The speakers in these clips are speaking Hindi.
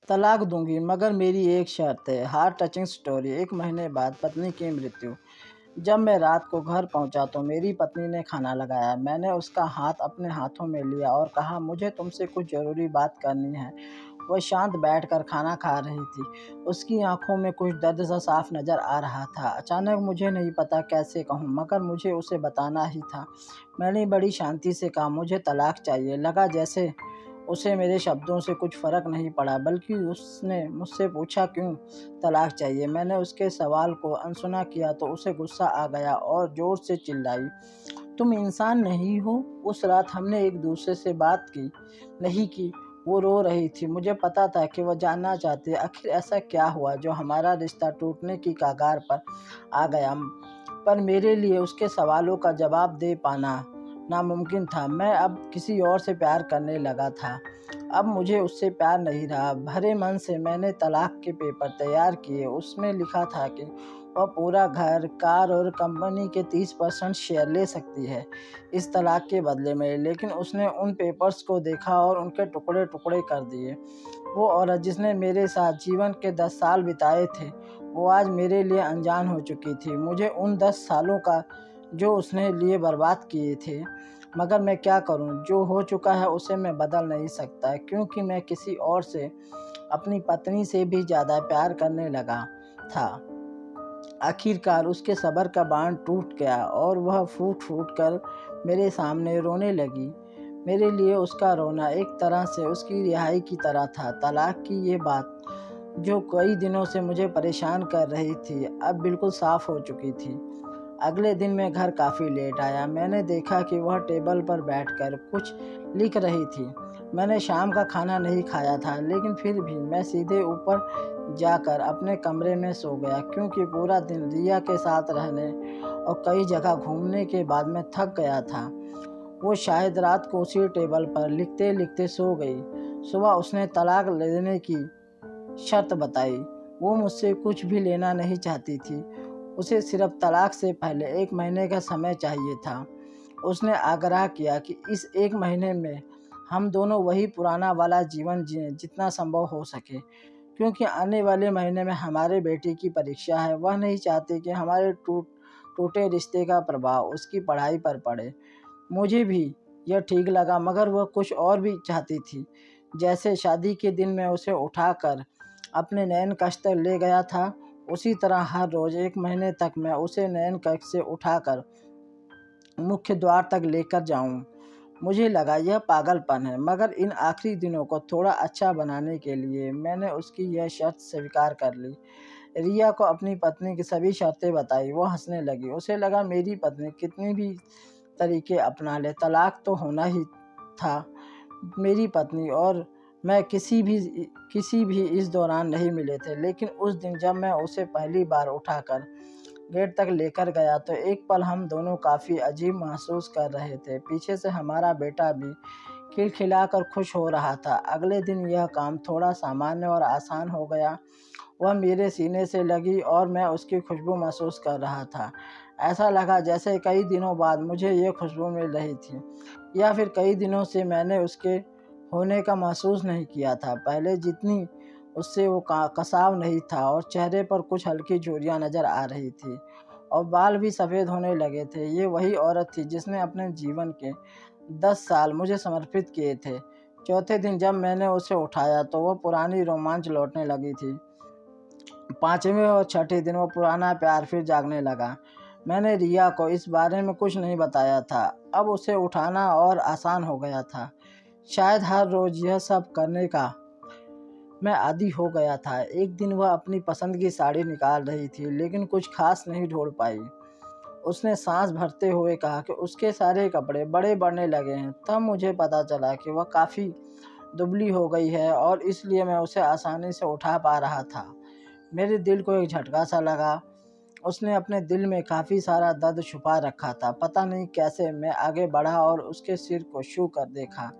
तलाक दूंगी मगर मेरी एक शर्त है। Heart touching story. 1 महीने बाद पत्नी की मृत्यु। जब मैं रात को घर पहुंचा तो मेरी पत्नी ने खाना लगाया। मैंने उसका हाथ अपने हाथों में लिया और कहा, मुझे तुमसे कुछ ज़रूरी बात करनी है। वह शांत बैठकर खाना खा रही थी। उसकी आंखों में कुछ दर्द सा साफ नज़र आ रहा था। अचानक मुझे नहीं पता कैसे कहूँ, मगर मुझे उसे बताना ही था। मैंने बड़ी शांति से कहा, मुझे तलाक चाहिए। लगा जैसे उसे मेरे शब्दों से कुछ फ़र्क नहीं पड़ा, बल्कि उसने मुझसे पूछा, क्यों तलाक चाहिए। मैंने उसके सवाल को अनसुना किया तो उसे गुस्सा आ गया और ज़ोर से चिल्लाई, तुम इंसान नहीं हो। उस रात हमने एक दूसरे से बात की नहीं की। वो रो रही थी। मुझे पता था कि वह जानना चाहती है आखिर ऐसा क्या हुआ जो हमारा रिश्ता टूटने की कगार पर आ गया। पर मेरे लिए उसके सवालों का जवाब दे पाना नामुमकिन था। मैं अब किसी और से प्यार करने लगा था। अब मुझे उससे प्यार नहीं रहा। भरे मन से मैंने तलाक के पेपर तैयार किए। उसमें लिखा था कि वह पूरा घर, कार और कंपनी के 30% शेयर ले सकती है इस तलाक के बदले में। लेकिन उसने उन पेपर्स को देखा और उनके टुकड़े टुकड़े कर दिए। वो औरत जिसने मेरे साथ जीवन के 10 साल बिताए थे, वो आज मेरे लिए अनजान हो चुकी थी। मुझे उन 10 सालों का जो उसने लिए बर्बाद किए थे। मगर मैं क्या करूं? जो हो चुका है उसे मैं बदल नहीं सकता, क्योंकि मैं किसी और से, अपनी पत्नी से भी ज़्यादा प्यार करने लगा था। आखिरकार उसके सब्र का बांध टूट गया और वह फूट फूट कर मेरे सामने रोने लगी। मेरे लिए उसका रोना एक तरह से उसकी रिहाई की तरह था। तलाक की ये बात जो कई दिनों से मुझे परेशान कर रही थी, अब बिल्कुल साफ हो चुकी थी। अगले दिन मैं घर काफ़ी लेट आया। मैंने देखा कि वह टेबल पर बैठकर कुछ लिख रही थी। मैंने शाम का खाना नहीं खाया था, लेकिन फिर भी मैं सीधे ऊपर जाकर अपने कमरे में सो गया, क्योंकि पूरा दिन रिया के साथ रहने और कई जगह घूमने के बाद मैं थक गया था। वो शायद रात को उसी टेबल पर लिखते लिखते सो गई। सुबह उसने तलाक लेने की शर्त बताई। वो मुझसे कुछ भी लेना नहीं चाहती थी। उसे सिर्फ तलाक से पहले 1 महीने का समय चाहिए था। उसने आग्रह किया कि इस 1 महीने में हम दोनों वही पुराना वाला जीवन जिएं जितना संभव हो सके, क्योंकि आने वाले महीने में हमारे बेटे की परीक्षा है। वह नहीं चाहती कि हमारे टूटे रिश्ते का प्रभाव उसकी पढ़ाई पर पड़े। मुझे भी यह ठीक लगा, मगर वह कुछ और भी चाहती थी। जैसे शादी के दिन मैं उसे उठाकर अपने नयन कक्ष तक ले गया था, उसी तरह हर रोज़ 1 महीने तक मैं उसे नयन कक्ष से उठाकर मुख्य द्वार तक लेकर जाऊं। मुझे लगा यह पागलपन है, मगर इन आखिरी दिनों को थोड़ा अच्छा बनाने के लिए मैंने उसकी यह शर्त स्वीकार कर ली। रिया को अपनी पत्नी की सभी शर्तें बताई। वो हंसने लगी। उसे लगा मेरी पत्नी कितनी भी तरीके अपना ले, तलाक तो होना ही था। मेरी पत्नी और मैं किसी भी इस दौरान नहीं मिले थे, लेकिन उस दिन जब मैं उसे पहली बार उठाकर गेट तक लेकर गया तो एक पल हम दोनों काफ़ी अजीब महसूस कर रहे थे। पीछे से हमारा बेटा भी खिलखिलाकर खुश हो रहा था। अगले दिन यह काम थोड़ा सामान्य और आसान हो गया। वह मेरे सीने से लगी और मैं उसकी खुशबू महसूस कर रहा था। ऐसा लगा जैसे कई दिनों बाद मुझे ये खुशबू मिल रही थी, या फिर कई दिनों से मैंने उसके होने का महसूस नहीं किया था। पहले जितनी उससे वो कसाव नहीं था और चेहरे पर कुछ हल्की झुर्रियाँ नज़र आ रही थी और बाल भी सफ़ेद होने लगे थे। ये वही औरत थी जिसने अपने जीवन के 10 साल मुझे समर्पित किए थे। चौथे दिन जब मैंने उसे उठाया तो वह पुरानी रोमांच लौटने लगी थी। 5वें और छठे दिन वो पुराना प्यार फिर जागने लगा। मैंने रिया को इस बारे में कुछ नहीं बताया था। अब उसे उठाना और आसान हो गया था। शायद हर रोज़ यह सब करने का मैं आदी हो गया था। एक दिन वह अपनी पसंद की साड़ी निकाल रही थी, लेकिन कुछ खास नहीं ढूंढ पाई। उसने सांस भरते हुए कहा कि उसके सारे कपड़े बड़े बढ़ने लगे हैं। तब मुझे पता चला कि वह काफ़ी दुबली हो गई है और इसलिए मैं उसे आसानी से उठा पा रहा था। मेरे दिल को एक झटका सा लगा। उसने अपने दिल में काफ़ी सारा दर्द छुपा रखा था। पता नहीं कैसे मैं आगे बढ़ा और उसके सिर को छू कर देखा।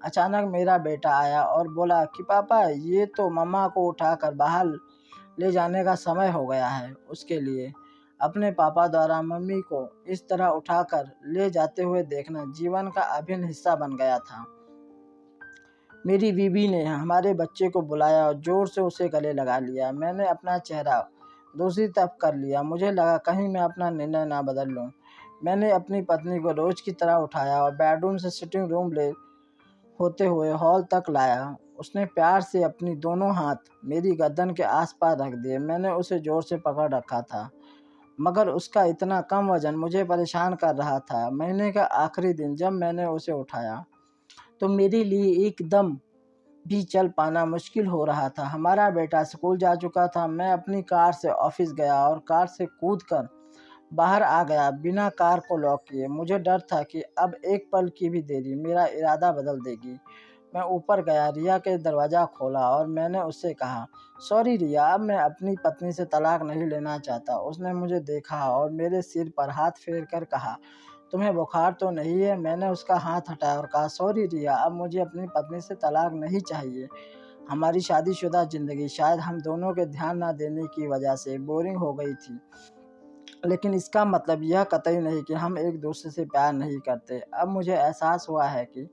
अचानक मेरा बेटा आया और बोला कि पापा, ये तो मम्मा को उठाकर बाहर ले जाने का समय हो गया है उसके लिए। अपने पापा द्वारा मम्मी को इस तरह उठाकर ले जाते हुए देखना जीवन का अभिन्न हिस्सा बन गया था। मेरी बीवी ने हमारे बच्चे को बुलाया और ज़ोर से उसे गले लगा लिया। मैंने अपना चेहरा दूसरी तरफ कर लिया। मुझे लगा कहीं मैं अपना निर्णय ना बदल लूँ। मैंने अपनी पत्नी को रोज़ की तरह उठाया और बेडरूम से सिटिंग रूम ले होते हुए हॉल तक लाया। उसने प्यार से अपनी दोनों हाथ मेरी गर्दन के आस-पास रख दिए। मैंने उसे ज़ोर से पकड़ रखा था, मगर उसका इतना कम वज़न मुझे परेशान कर रहा था। महीने का आखिरी दिन जब मैंने उसे उठाया, तो मेरे लिए एकदम भी चल पाना मुश्किल हो रहा था। हमारा बेटा स्कूल जा चुका था। मैं अपनी कार से ऑफ़िस गया और कार से कूदकर बाहर आ गया, बिना कार को लॉक किए। मुझे डर था कि अब एक पल की भी देरी मेरा इरादा बदल देगी। मैं ऊपर गया, रिया के दरवाज़ा खोला और मैंने उससे कहा, "सॉरी रिया, अब मैं अपनी पत्नी से तलाक नहीं लेना चाहता।" उसने मुझे देखा और मेरे सिर पर हाथ फेर कर कहा, "तुम्हें बुखार तो नहीं है?" मैंने उसका हाथ हटाया और कहा, "सॉरी रिया, अब मुझे अपनी पत्नी से तलाक नहीं चाहिए। हमारी शादीशुदा ज़िंदगी शायद हम दोनों के ध्यान न देने की वजह से बोरिंग हो गई थी। लेकिन इसका मतलब यह कतई नहीं कि हम एक-दूसरे से प्यार नहीं करते। अब मुझे एहसास हुआ है कि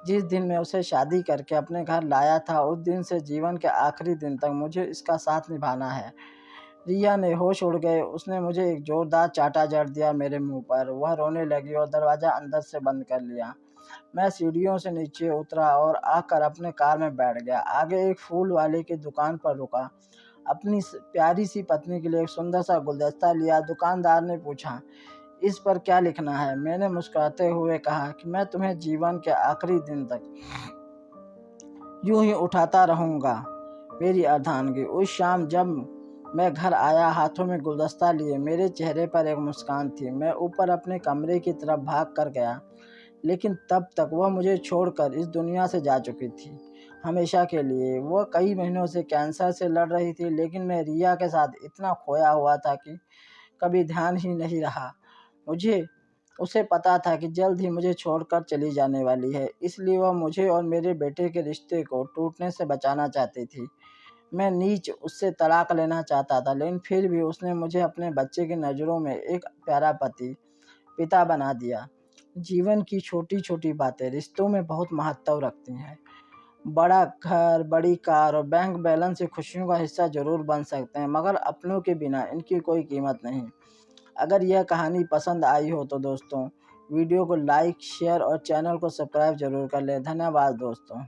जिस दिन मैं उसे शादी करके अपने घर लाया था, उस दिन से जीवन के आखिरी दिन तक मुझे इसका साथ निभाना है।" रिया ने होश उड़ गए। उसने मुझे एक ज़ोरदार चाँटा जड़ दिया मेरे मुँह पर। वह रोने लगी और दरवाज़ा अंदर से बंद कर लिया। मैं सीढ़ियों से नीचे उतरा और आकर अपने कार में बैठ गया। आगे एक फूल वाले की दुकान पर रुका। अपनी प्यारी सी पत्नी के लिए एक सुंदर सा गुलदस्ता लिया। दुकानदार ने पूछा, "इस पर क्या लिखना है?" मैंने मुस्कुराते हुए कहा कि मैं तुम्हें जीवन के आखिरी दिन तक यूं ही उठाता रहूंगा, मेरी अर्धांगिनी। उस शाम जब मैं घर आया, हाथों में गुलदस्ता लिए, मेरे चेहरे पर एक मुस्कान थी। मैं ऊपर अपने कमरे की तरफ भाग कर गया, लेकिन तब तक वह मुझे छोड़कर इस दुनिया से जा चुकी थी, हमेशा के लिए। वह कई महीनों से कैंसर से लड़ रही थी, लेकिन मैं रिया के साथ इतना खोया हुआ था कि कभी ध्यान ही नहीं रहा। मुझे उसे पता था कि जल्द ही मुझे छोड़कर चली जाने वाली है, इसलिए वह मुझे और मेरे बेटे के रिश्ते को टूटने से बचाना चाहती थी। मैं नीच उससे तलाक लेना चाहता था, लेकिन फिर भी उसने मुझे अपने बच्चे की नज़रों में एक प्यारा पति, पिता बना दिया। जीवन की छोटी-छोटी बातें रिश्तों में बहुत महत्व रखती हैं। बड़ा घर, बड़ी कार और बैंक बैलेंस ये खुशियों का हिस्सा ज़रूर बन सकते हैं, मगर अपनों के बिना इनकी कोई कीमत नहीं। अगर यह कहानी पसंद आई हो तो दोस्तों, वीडियो को लाइक, शेयर और चैनल को सब्सक्राइब ज़रूर कर लें। धन्यवाद दोस्तों।